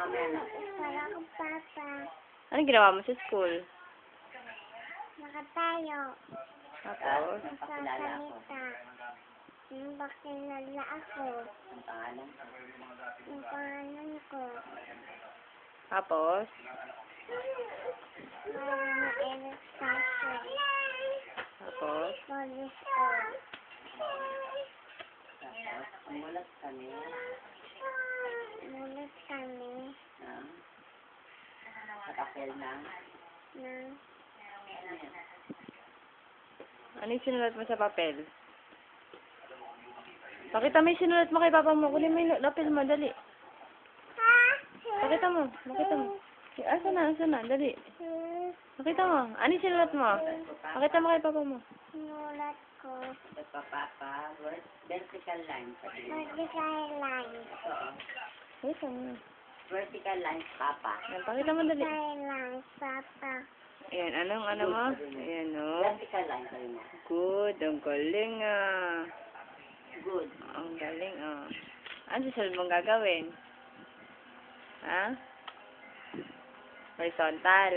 Para ko, Papa. Anong ginawa mo sa school? Nakatayo. Tapos? Nagsasalita. Bakilala ako. Ang pangalan? Yung pangalan ko. Tapos? Para ma-electation. Tapos? Police ko. Tapos, umulat kami Mulit kami ng sa papel ng ng Ano yung sinulat mo sa papel? Pakita mo yung sinulat mo kay papa mo. Kunin mo yung lapel mo, dali. Pakita mo, pakita mo. Asa na, dali. Pakita mo. Ano yung sinulat mo? Pakita mo kay papa mo. sinulat ko. sa papa, vertical line. Vertical line. Oo. Pakita mo. Vertical line, papa. Yan, pakita mo, dali. Vertical line, Papa. Ayan, anong ano mo? Ayan, o. Vertical line, sabi mo. Good, ang galing, ah. Good. Ang galing, ah. Ano susunod mong gagawin? Ha? Horizontal.